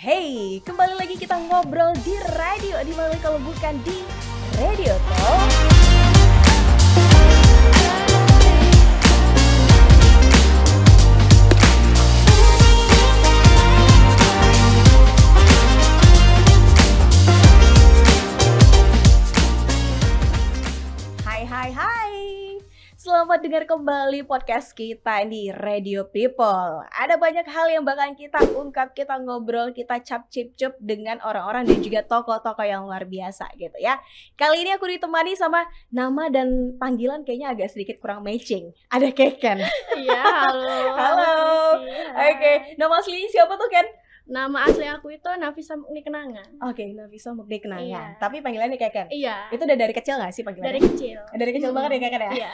Hey, kembali lagi kita ngobrol di radio. Di mana kalau bukan di Radio Talk. Hai. Selamat dengar kembali podcast kita di Radio People. Ada banyak hal yang bakalan kita ungkap, kita ngobrol, kita cap-cip-cup dengan orang-orang dan juga tokoh-tokoh yang luar biasa gitu ya. Kali ini aku ditemani sama nama dan panggilan kayaknya agak sedikit kurang matching. Ada Keken. Iya, halo. Halo. Oke, nama aslinya siapa tuh Ken? Nama asli aku itu Nafisa Mukni Kenangan. Oke, Nafisa Mukni Kenangan. Iya. Tapi panggilannya Keken. Iya. Itu udah dari kecil gak sih panggilannya? Dari kecil. Dari kecil banget ya Keken ya? Iya.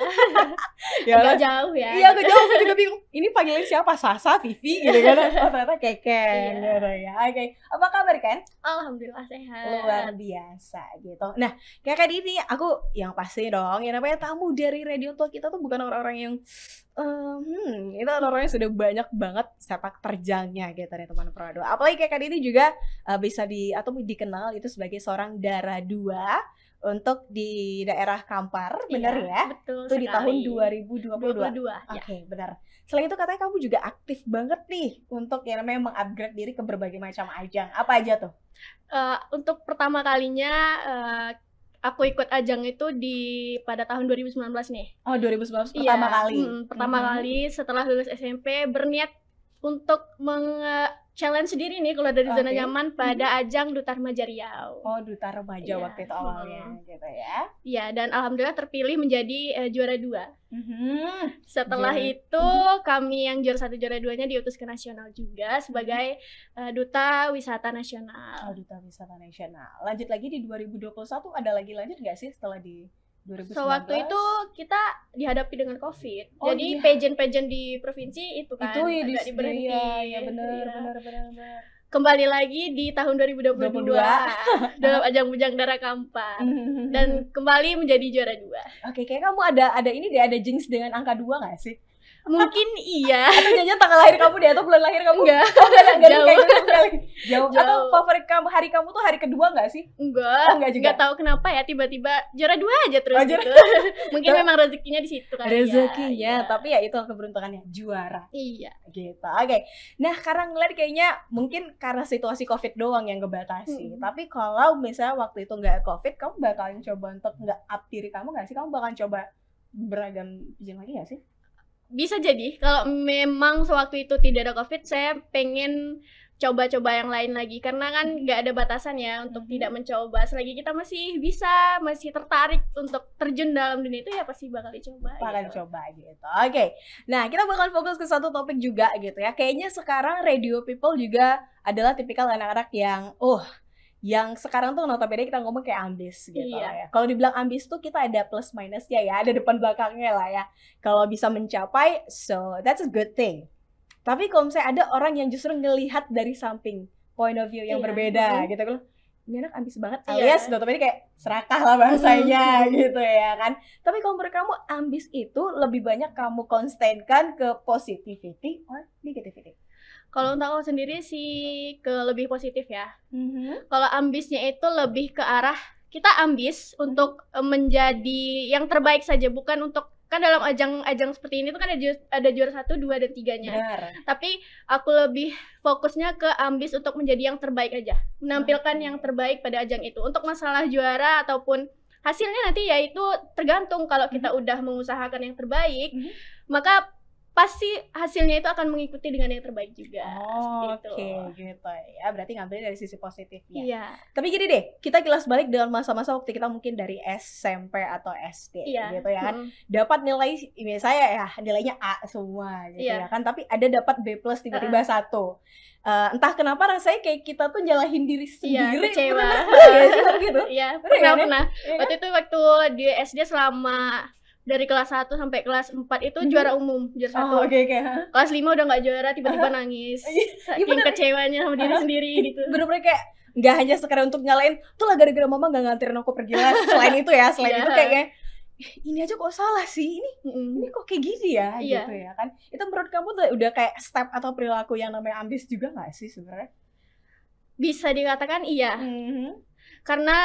Ya Agak jauh ya. Iya, aku jauh, aku juga bingung. Ini panggilan siapa? Sasa, Vivi gitu kan? Oh, ternyata Keken gitu ya. Oke. Apa kabar Ken? Alhamdulillah sehat. Luar biasa gitu. Nah, Keken ini aku yang pasti dong, yang namanya tamu dari Radio Talk kita tuh bukan orang-orang yang itu orang-orang yang sudah banyak banget sepak terjangnya gitu nih teman Prado. Apalagi Keken ini juga bisa dikenal itu sebagai seorang Dara 2 untuk di daerah Kampar, benar ya? Betul Itu sekali. di tahun 2022. 22, ya. Oke, benar. Selain itu katanya kamu juga aktif banget nih untuk yang namanya mengupgrade diri ke berbagai macam ajang. Apa aja tuh? Untuk pertama kalinya aku ikut ajang itu pada tahun 2019 nih. Oh, 2019 pertama kali. Pertama kali setelah lulus SMP berniat untuk challenge diri nih keluar dari zona nyaman pada ajang Duta Remaja Riau. Oh, Duta Remaja waktu itu awalnya gitu ya. Iya, dan alhamdulillah terpilih menjadi juara 2. Setelah itu kami yang juara 1 juara 2-nya diutus ke nasional juga sebagai Duta Wisata Nasional. Oh, Duta Wisata Nasional. Lanjut lagi di 2021 ada lagi lanjut nggak sih setelah di 2019? Sewaktu itu kita dihadapi dengan COVID. Oh, jadi iya. pageant-pageant di provinsi itu kan Itu ya agak diberhenti. Iya, benar. Kembali lagi di tahun 2022 dalam ajang Bujang Dara Kampar dan kembali menjadi juara 2. Oke, kayak kamu ada ini deh, ada jinx dengan angka 2 nggak sih? Mungkin iya. Atau jangan tanggal lahir kamu deh atau bulan lahir kamu? Enggak. Enggak Jauh. kayak gitu sekali. Jauh. Atau Jauh. favorit kamu hari kamu tuh hari kedua nggak sih? Enggak. Enggak juga. Enggak tahu kenapa ya tiba-tiba juara 2 aja terus Oh, gitu. Mungkin memang rezekinya di situ kan. Rezekinya, tapi ya itu keberuntungannya juara. Iya. Gitu. Oke. Nah, karena ngeliat kayaknya mungkin karena situasi COVID doang yang ngebatasi. Tapi kalau misalnya waktu itu nggak COVID, kamu bakalan coba untuk nggak up diri kamu nggak sih? Kamu bakalan coba beragam izin lagi nggak sih? Bisa jadi kalau memang sewaktu itu tidak ada COVID, saya pengen coba-coba yang lain lagi karena kan nggak ada batasan ya untuk tidak mencoba. Selagi kita masih tertarik untuk terjun dalam dunia itu ya pasti bakal dicoba. Coba gitu. Oke. Nah, kita bakal fokus ke satu topik juga gitu ya. Kayaknya sekarang Radio People juga adalah tipikal anak-anak yang sekarang tuh notabene kita ngomong kayak ambis gitu lah ya. Kalau dibilang ambis tuh kita ada plus minusnya ya, ada depan belakangnya lah ya. Kalau bisa mencapai, so that's a good thing. Tapi kalau misalnya ada orang yang justru ngelihat dari samping point of view yang berbeda gitu kan, ini anak ambis banget alias notabene kayak serakah lah bahasanya gitu ya kan. Tapi kalau menurut kamu ambis itu lebih banyak kamu konstankan ke positivity or negativity? Kalau untuk aku sendiri sih ke lebih positif ya. Kalau ambisnya itu lebih ke arah kita ambis untuk menjadi yang terbaik saja, bukan untuk kan dalam ajang seperti ini tuh kan ada juara 1, 2 dan 3-nya. Benar. Tapi aku lebih fokusnya ke ambis untuk menjadi yang terbaik aja, menampilkan yang terbaik pada ajang itu. Untuk masalah juara ataupun hasilnya nanti ya itu tergantung. Kalau kita udah mengusahakan yang terbaik, maka pasti hasilnya itu akan mengikuti dengan yang terbaik juga. Oke, gitu ya. Berarti ngambil dari sisi positifnya. Iya. Tapi gini deh, kita kilas balik dengan masa-masa waktu kita mungkin dari SMP atau SD gitu ya kan. Dapat nilai, saya ya nilainya A semua gitu ya kan. Tapi ada dapat B+ tiba-tiba 1. Entah kenapa rasanya kayak kita tuh nyalahin diri sendiri. Kecewa. Iya, pernah. Waktu itu di SD selama dari kelas 1 sampai kelas 4 itu juara umum, juara 1. Kelas 5 udah gak juara, tiba-tiba nangis. Saking kecewanya sama diri sendiri gitu. Bener-bener kayak gak hanya sekedar untuk nyalain, tuh lah gara-gara mama gak nganterin aku pergi les. Selain itu itu kayak ini aja kok salah sih, ini kok kayak gini ya gitu ya kan. Itu menurut kamu tuh udah kayak step atau perilaku yang namanya ambis juga gak sih sebenarnya? Bisa dikatakan iya. Karena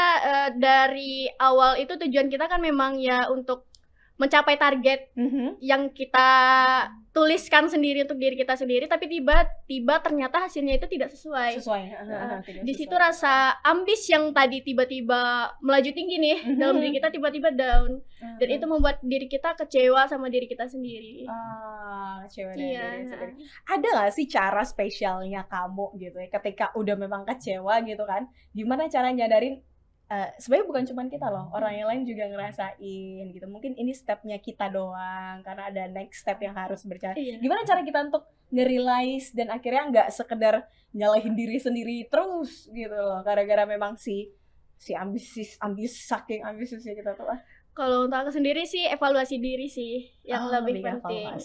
dari awal itu tujuan kita kan memang ya untuk mencapai target yang kita tuliskan sendiri untuk diri kita sendiri, tapi tiba-tiba ternyata hasilnya itu tidak sesuai. Di situ rasa ambis yang tadi tiba-tiba melaju tinggi nih dalam diri kita tiba-tiba down, dan itu membuat diri kita kecewa sama diri kita sendiri. Kecewa dengan diri sendiri. Ada nggak sih cara spesialnya kamu gitu ya ketika udah memang kecewa gitu kan? Gimana cara nyadarin? Sebenarnya bukan cuma kita loh, orang yang lain juga ngerasain gitu. Mungkin ini stepnya kita doang, karena ada next step yang harus berjalan. Gimana cara kita untuk nge-realize dan akhirnya nggak sekedar nyalahin diri sendiri terus gitu loh, gara-gara memang si saking ambisiusnya kita tuh. Kalau untuk aku sendiri sih evaluasi diri sih yang lebih penting.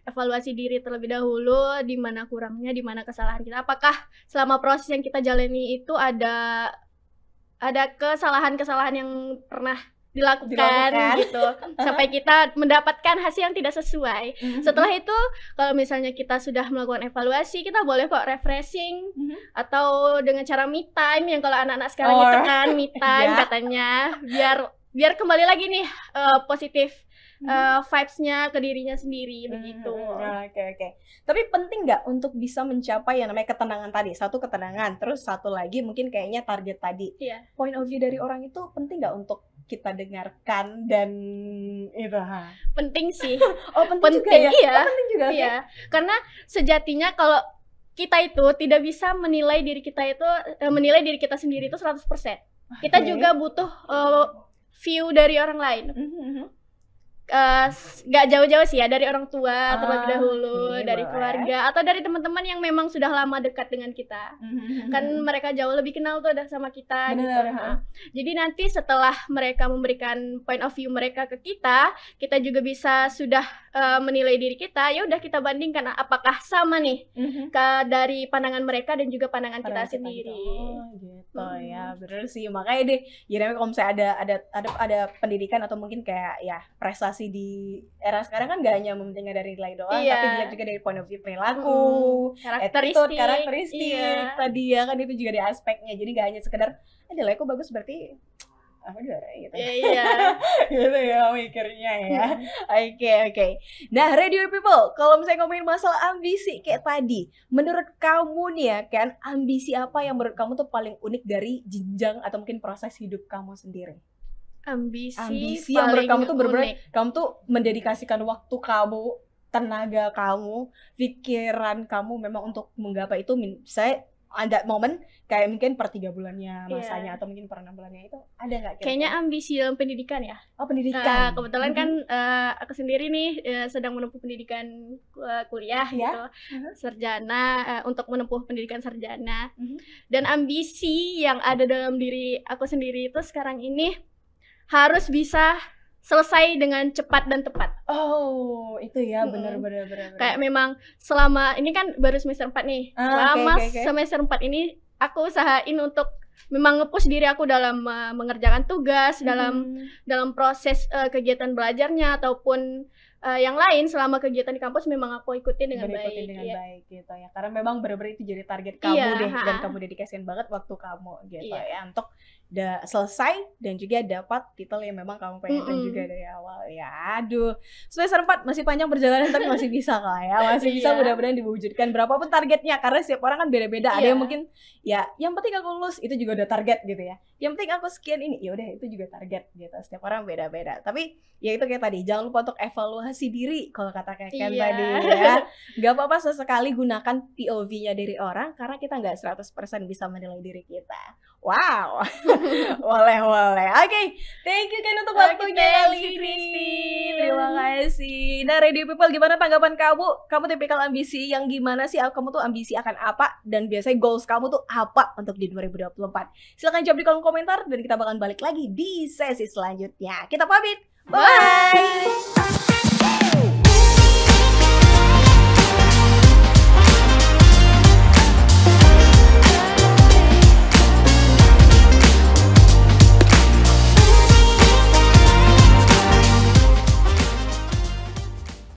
Evaluasi diri terlebih dahulu, di mana kurangnya, di mana kesalahan kita. Apakah selama proses yang kita jalani itu ada kesalahan-kesalahan yang pernah dilakukan gitu sampai kita mendapatkan hasil yang tidak sesuai. Setelah itu kalau misalnya kita sudah melakukan evaluasi, kita boleh kok refreshing atau dengan cara me time yang kalau anak-anak sekarang itu kan me time katanya, biar kembali lagi nih positif vibes-nya ke dirinya sendiri begitu. Oke. Tapi penting nggak untuk bisa mencapai yang namanya ketenangan tadi? Satu ketenangan, terus satu lagi mungkin kayaknya target tadi. Point of view dari orang itu penting nggak untuk kita dengarkan dan itu? Penting sih. Penting juga ya? Penting juga. Iya. Karena sejatinya kalau kita itu tidak bisa menilai diri kita sendiri itu 100%. Kita juga butuh view dari orang lain. Gak jauh-jauh sih ya, dari orang tua terlebih dahulu, dari keluarga atau dari teman-teman yang memang sudah lama dekat dengan kita. Kan mereka jauh lebih kenal tuh sama kita gitu. Jadi nanti setelah mereka memberikan point of view mereka ke kita juga bisa sudah menilai diri kita. Ya udah kita bandingkan apakah sama nih dari pandangan mereka dan juga pandangan kita sendiri. Gitu ya, bener sih. Makanya deh, ya kalau misalnya ada pendidikan atau mungkin kayak ya prestasi di era sekarang kan gak hanya mementingkan dari nilai doang, tapi dilihat juga dari point of view perilaku, karakteristik tadi ya kan, itu juga di aspeknya. Jadi gak hanya sekedar nilaiku bagus berarti aku juara gitu. Gitu ya mikirnya ya. Oke. Nah, Radio People, kalau misalnya ngomongin masalah ambisi kayak tadi, menurut kamu nih ya kan, ambisi apa yang menurut kamu tuh paling unik dari jenjang atau mungkin proses hidup kamu sendiri? Ambisi yang menurut kamu tuh bener-bener kamu tuh mendedikasikan waktu kamu, tenaga kamu, pikiran kamu memang untuk menggapai itu. Saya ada momen kayak mungkin per 3 bulannya masanya atau mungkin per 6 bulannya, itu ada nggak? Kayaknya ambisi dalam pendidikan ya. Pendidikan. Kebetulan kan aku sendiri nih sedang menempuh pendidikan kuliah gitu, sarjana, untuk menempuh pendidikan sarjana. Dan ambisi yang ada dalam diri aku sendiri itu sekarang ini harus bisa selesai dengan cepat dan tepat. Itu ya, benar. Kayak memang selama ini kan baru semester 4 nih. Semester 4 ini aku usahain untuk memang nge-push diri aku dalam mengerjakan tugas, dalam proses kegiatan belajarnya ataupun yang lain selama kegiatan di kampus memang aku ikutin dengan baik gitu ya. Karena memang benar-benar itu jadi target kamu dan kamu dedikasikan banget waktu kamu gitu ya untuk udah selesai dan juga dapat titel yang memang kamu pengen juga dari awal ya. Aduh, semester 4 masih panjang perjalanan tapi masih bisa kok ya, masih bisa mudah-mudahan diwujudkan berapapun targetnya, karena setiap orang kan beda-beda. Ada yang mungkin ya yang penting aku lulus itu juga udah target gitu ya, yang penting aku sekian ini ya udah itu juga target gitu. Setiap orang beda-beda, tapi ya itu kayak tadi, jangan lupa untuk evaluasi diri kalau kata Keken tadi ya. Gak apa-apa sesekali gunakan POV-nya dari orang, karena kita nggak 100% bisa menilai diri kita. Wow. boleh. Oke, thank you Ken untuk waktunya kali ini. Terima kasih. Nah, Radio People, gimana tanggapan kamu? Kamu tipikal ambisi yang gimana sih? Kamu tuh ambisi akan apa? Dan biasanya goals kamu tuh apa untuk di 2024? Silahkan jawab di kolom komentar dan kita bakal balik lagi di sesi selanjutnya. Kita pamit. Bye.